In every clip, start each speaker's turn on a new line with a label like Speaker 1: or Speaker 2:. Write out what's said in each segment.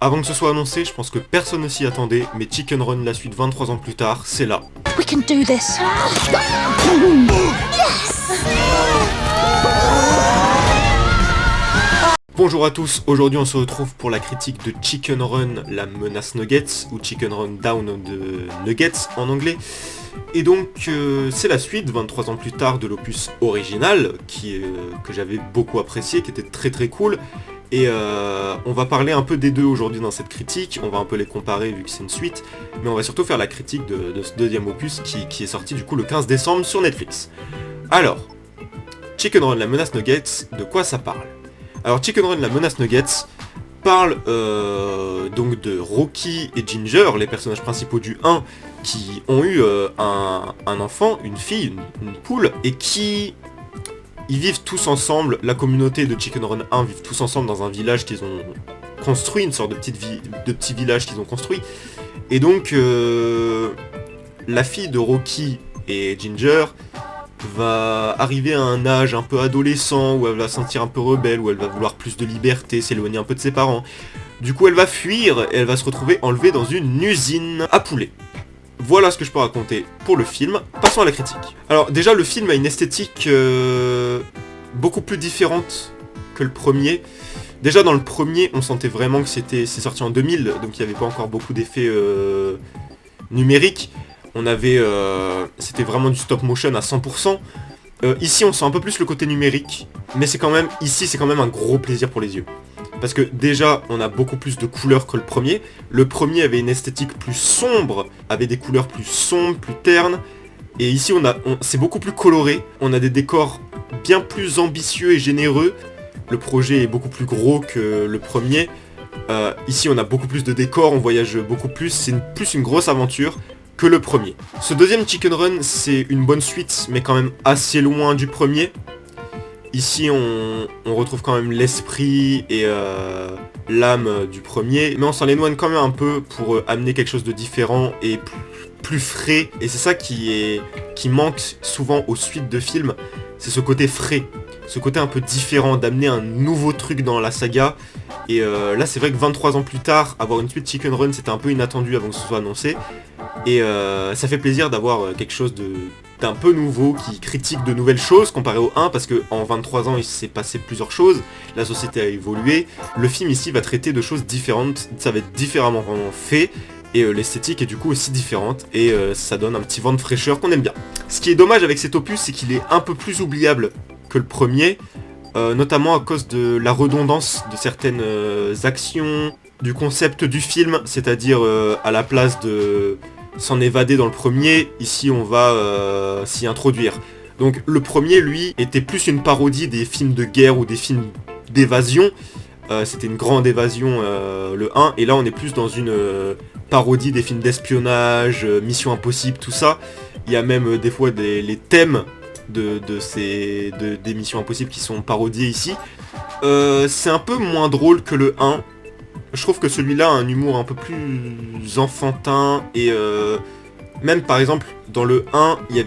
Speaker 1: Avant que ce soit annoncé, je pense que personne ne s'y attendait, mais Chicken Run, la suite 23 ans plus tard, c'est là.
Speaker 2: We can do this.
Speaker 1: Bonjour à tous, aujourd'hui on se retrouve pour la critique de Chicken Run, la menace Nuggets, ou Chicken Run Down de Nuggets en anglais. Et donc c'est la suite, 23 ans plus tard, de l'opus original, que j'avais beaucoup apprécié, qui était très très cool. Et on va parler un peu des deux aujourd'hui dans cette critique, on va un peu les comparer vu que c'est une suite, mais on va surtout faire la critique de ce deuxième opus qui est sorti du coup le 15 décembre sur Netflix. Alors, Chicken Run, la menace Nuggets, de quoi ça parle ? Alors Chicken Run, la menace Nuggets, parle donc de Rocky et Ginger, les personnages principaux du 1, qui ont eu un enfant, une fille, une poule, et qui... Ils vivent tous ensemble, la communauté de Chicken Run 1 vivent tous ensemble dans un village qu'ils ont construit, une sorte de petit village qu'ils ont construit. Et donc, la fille de Rocky et Ginger va arriver à un âge un peu adolescent, où elle va se sentir un peu rebelle, où elle va vouloir plus de liberté, s'éloigner un peu de ses parents. Du coup, elle va fuir et elle va se retrouver enlevée dans une usine à poulets. Voilà ce que je peux raconter pour le film. Passons à la critique. Alors déjà le film a une esthétique beaucoup plus différente que le premier. Déjà dans le premier on sentait vraiment que c'est sorti en 2000, donc il n'y avait pas encore beaucoup d'effets numériques. C'était vraiment du stop motion à 100%. Ici on sent un peu plus le côté numérique, mais c'est quand même un gros plaisir pour les yeux. Parce que déjà, on a beaucoup plus de couleurs que le premier. Le premier avait une esthétique plus sombre, avait des couleurs plus sombres, plus ternes. Et ici, c'est beaucoup plus coloré. On a des décors bien plus ambitieux et généreux. Le projet est beaucoup plus gros que le premier. Ici, on a beaucoup plus de décors, on voyage beaucoup plus. C'est plus une grosse aventure que le premier. Ce deuxième Chicken Run, c'est une bonne suite, mais quand même assez loin du premier. Ici, on retrouve quand même l'esprit et l'âme du premier, mais on s'en éloigne quand même un peu pour amener quelque chose de différent et plus frais. Et c'est ça qui manque souvent aux suites de films, c'est ce côté frais, ce côté un peu différent, d'amener un nouveau truc dans la saga. Et là, c'est vrai que 23 ans plus tard, avoir une suite Chicken Run, c'était un peu inattendu avant que ce soit annoncé. Et ça fait plaisir d'avoir quelque chose d'un peu nouveau, qui critique de nouvelles choses comparé au 1, parce que en 23 ans il s'est passé plusieurs choses, la société a évolué, le film ici va traiter de choses différentes, ça va être différemment fait, et l'esthétique est du coup aussi différente, et ça donne un petit vent de fraîcheur qu'on aime bien. Ce qui est dommage avec cet opus, c'est qu'il est un peu plus oubliable que le premier, notamment à cause de la redondance de certaines actions, du concept du film, c'est-à-dire à la place de s'en évader dans le premier, ici on va s'y introduire. Donc le premier, lui, était plus une parodie des films de guerre ou des films d'évasion. C'était une grande évasion, le 1, et là on est plus dans une parodie des films d'espionnage, Mission Impossible, tout ça. Il y a même des fois les thèmes des Missions Impossibles qui sont parodiés ici. C'est un peu moins drôle que le 1. Je trouve que celui-là a un humour un peu plus enfantin et même par exemple dans le 1 il y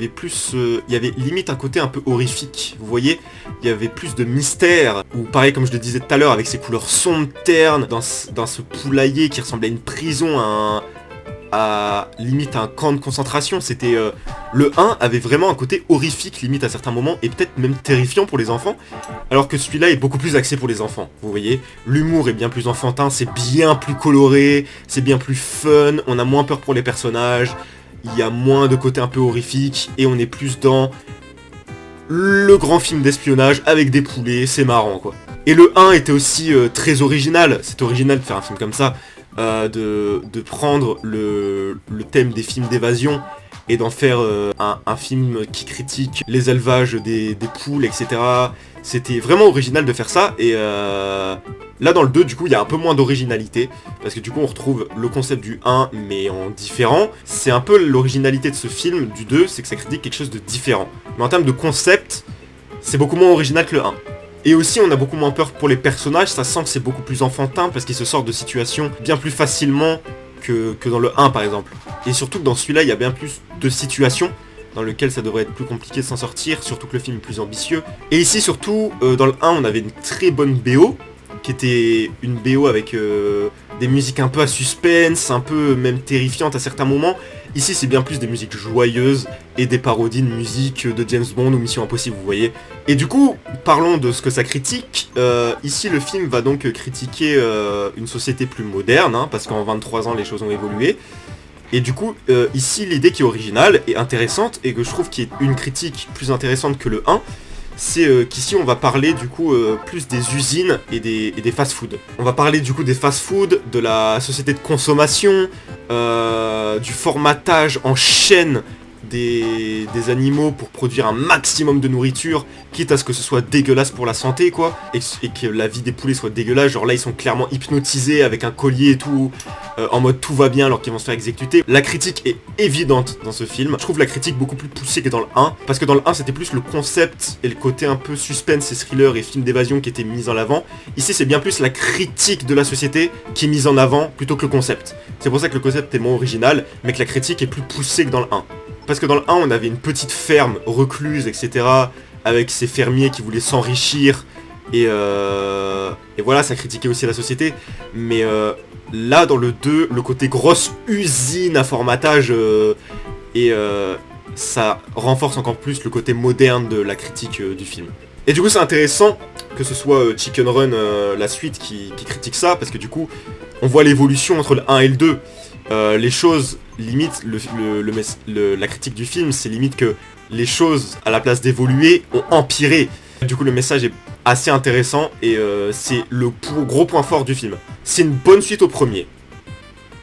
Speaker 1: avait limite un côté un peu horrifique, vous voyez, il y avait plus de mystère, ou pareil comme je le disais tout à l'heure avec ses couleurs sombres, ternes, dans ce poulailler qui ressemblait à une prison, à limite un camp de concentration. C'était le 1 avait vraiment un côté horrifique limite à certains moments et peut-être même terrifiant pour les enfants, alors que celui-là est beaucoup plus axé pour les enfants. Vous voyez, l'humour est bien plus enfantin, c'est bien plus coloré, c'est bien plus fun, on a moins peur pour les personnages, il y a moins de côté un peu horrifique et on est plus dans le grand film d'espionnage avec des poulets, c'est marrant quoi. Et le 1 était aussi très original, c'est original de faire un film comme ça. De prendre le thème des films d'évasion et d'en faire un film qui critique les élevages des poules, etc. C'était vraiment original de faire ça, et là dans le 2 du coup il y a un peu moins d'originalité, parce que du coup on retrouve le concept du 1 mais en différent. C'est un peu l'originalité de ce film, du 2, c'est que ça critique quelque chose de différent. Mais en termes de concept, c'est beaucoup moins original que le 1. Et aussi on a beaucoup moins peur pour les personnages, ça sent que c'est beaucoup plus enfantin parce qu'ils se sortent de situations bien plus facilement que dans le 1 par exemple. Et surtout que dans celui-là il y a bien plus de situations dans lesquelles ça devrait être plus compliqué de s'en sortir, surtout que le film est plus ambitieux. Et ici surtout, dans le 1 on avait une très bonne BO, qui était une BO avec des musiques un peu à suspense, un peu même terrifiantes à certains moments. Ici c'est bien plus des musiques joyeuses et des parodies de musique de James Bond ou Mission Impossible, vous voyez. Et du coup, parlons de ce que ça critique. Ici le film va donc critiquer une société plus moderne, hein, parce qu'en 23 ans les choses ont évolué. Et du coup, ici l'idée qui est originale et intéressante, et que je trouve qui est une critique plus intéressante que le 1, c'est qu'ici on va parler du coup plus des usines et des fast-food. On va parler du coup des fast-food, de la société de consommation, du formatage en chaîne des animaux pour produire un maximum de nourriture, quitte à ce que ce soit dégueulasse pour la santé quoi, et que la vie des poulets soit dégueulasse, genre là ils sont clairement hypnotisés avec un collier et tout, en mode tout va bien alors qu'ils vont se faire exécuter. La critique est évidente dans ce film, je trouve la critique beaucoup plus poussée que dans le 1, parce que dans le 1 c'était plus le concept et le côté un peu suspense et thriller et film d'évasion qui était mis en avant. Ici c'est bien plus la critique de la société qui est mise en avant plutôt que le concept. C'est pour ça que le concept est moins original, mais que la critique est plus poussée que dans le 1. Parce que dans le 1, on avait une petite ferme recluse, etc., avec ces fermiers qui voulaient s'enrichir, et voilà, ça critiquait aussi la société. Mais là, dans le 2, le côté grosse usine à formatage, ça renforce encore plus le côté moderne de la critique du film. Et du coup, c'est intéressant que ce soit Chicken Run, la suite, qui critique ça, parce que du coup, on voit l'évolution entre le 1 et le 2. Les choses, limite, la critique du film, c'est limite que les choses, à la place d'évoluer, ont empiré. Du coup, le message est assez intéressant et c'est le gros point fort du film. C'est une bonne suite au premier.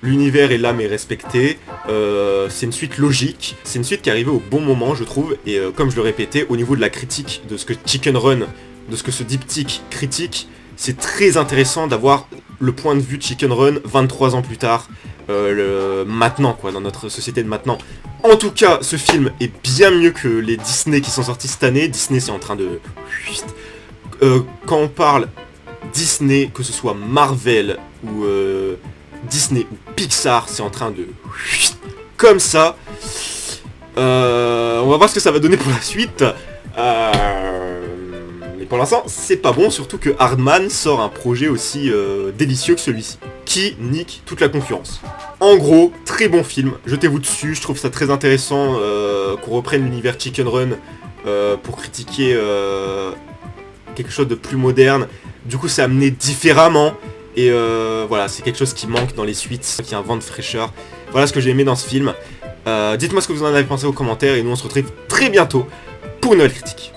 Speaker 1: L'univers et l'âme est respecté, c'est une suite logique, c'est une suite qui est arrivée au bon moment, je trouve, et comme je le répétais, au niveau de la critique de ce que Chicken Run, de ce que ce diptyque critique, c'est très intéressant d'avoir le point de vue de Chicken Run 23 ans plus tard, maintenant quoi, dans notre société de maintenant. En tout cas, ce film est bien mieux que les Disney qui sont sortis cette année. Disney c'est en train de... quand on parle Disney, que ce soit Marvel ou Disney ou Pixar, c'est en train de... comme ça. On va voir ce que ça va donner pour la suite. Mais pour l'instant, c'est pas bon, surtout que Hardman sort un projet aussi délicieux que celui-ci, qui nique toute la concurrence. En gros, très bon film, jetez-vous dessus, je trouve ça très intéressant qu'on reprenne l'univers Chicken Run pour critiquer quelque chose de plus moderne. Du coup, c'est amené différemment, et voilà, c'est quelque chose qui manque dans les suites, qui a un vent de fraîcheur. Voilà ce que j'ai aimé dans ce film. Dites-moi ce que vous en avez pensé aux commentaires, et nous on se retrouve très bientôt pour une nouvelle critique.